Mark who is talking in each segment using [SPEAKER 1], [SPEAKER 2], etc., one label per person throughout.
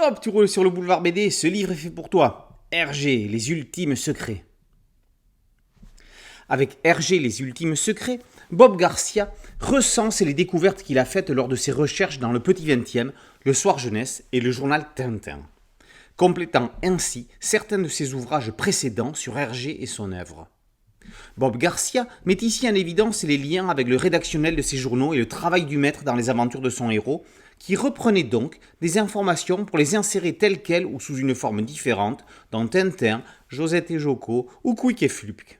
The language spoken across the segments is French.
[SPEAKER 1] Hop, tu roules sur le boulevard BD, ce livre est fait pour toi. Hergé, les ultimes secrets. Avec Hergé, les ultimes secrets, Bob Garcia recense les découvertes qu'il a faites lors de ses recherches dans le Petit 20e, le Soir Jeunesse et le journal Tintin, complétant ainsi certains de ses ouvrages précédents sur Hergé et son œuvre. Bob Garcia met ici en évidence les liens avec le rédactionnel de ses journaux et le travail du maître dans les aventures de son héros, qui reprenait donc des informations pour les insérer telles quelles ou sous une forme différente dans Tintin, Josette et Joko ou Quick et Flupk.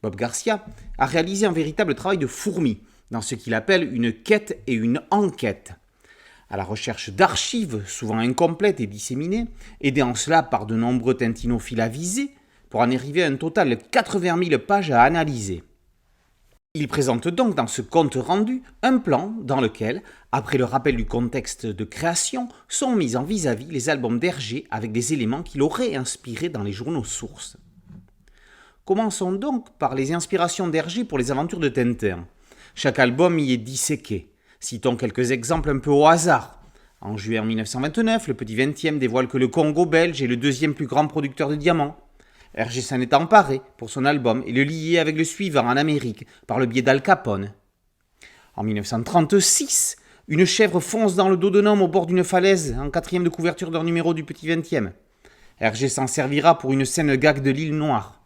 [SPEAKER 1] Bob Garcia a réalisé un véritable travail de fourmi dans ce qu'il appelle une quête et une enquête, à la recherche d'archives souvent incomplètes et disséminées, aidé en cela par de nombreux tintinophiles avisés, pour en arriver à un total de 80 000 pages à analyser. Il présente donc dans ce compte rendu un plan dans lequel, après le rappel du contexte de création, sont mis en vis-à-vis les albums d'Hergé avec des éléments qu'il aurait inspirés dans les journaux sources. Commençons donc par les inspirations d'Hergé pour les aventures de Tintin. Chaque album y est disséqué. Citons quelques exemples un peu au hasard. En juin 1929, le Petit 20e dévoile que le Congo belge est le deuxième plus grand producteur de diamants. Hergé s'en est emparé pour son album et le lié avec le suivant en Amérique par le biais d'Al Capone. En 1936, une chèvre fonce dans le dos d'un homme au bord d'une falaise en quatrième de couverture d'un numéro du Petit 20e. Hergé s'en servira pour une scène gag de l'île Noire.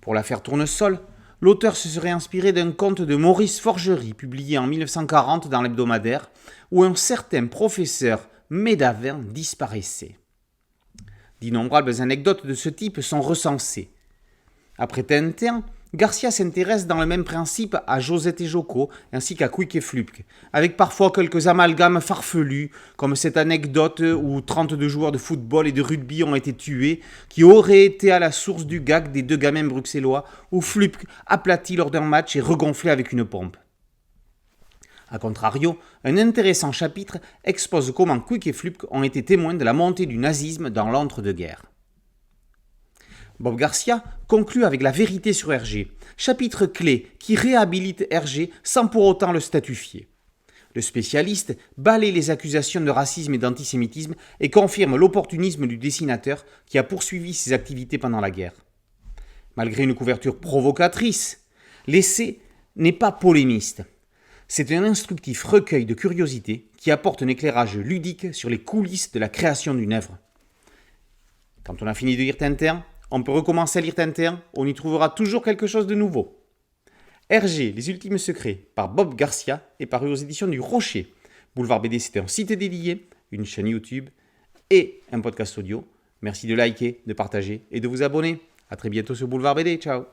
[SPEAKER 1] Pour l'affaire Tournesol, l'auteur se serait inspiré d'un conte de Maurice Forgery publié en 1940 dans l'hebdomadaire où un certain professeur Médavin disparaissait. D'innombrables anecdotes de ce type sont recensées. Après Tintin, Garcia s'intéresse dans le même principe à Josette et Joko ainsi qu'à Quick et Flupk, avec parfois quelques amalgames farfelus, comme cette anecdote où 32 joueurs de football et de rugby ont été tués, qui aurait été à la source du gag des deux gamins bruxellois, où Flupk aplati lors d'un match et regonflé avec une pompe. A contrario, un intéressant chapitre expose comment Quick et Flupk ont été témoins de la montée du nazisme dans l'entre-deux-guerres. Bob Garcia conclut avec la vérité sur Hergé, chapitre clé qui réhabilite Hergé sans pour autant le statufier. Le spécialiste balaie les accusations de racisme et d'antisémitisme et confirme l'opportunisme du dessinateur qui a poursuivi ses activités pendant la guerre. Malgré une couverture provocatrice, l'essai n'est pas polémiste. C'est un instructif recueil de curiosités qui apporte un éclairage ludique sur les coulisses de la création d'une œuvre. Quand on a fini de lire Tintin, on peut recommencer à lire Tintin, on y trouvera toujours quelque chose de nouveau. Hergé, les ultimes secrets, par Bob Garcia, est paru aux éditions du Rocher. Boulevard BD, c'est un site dédié, une chaîne YouTube et un podcast audio. Merci de liker, de partager et de vous abonner. A très bientôt sur Boulevard BD, ciao.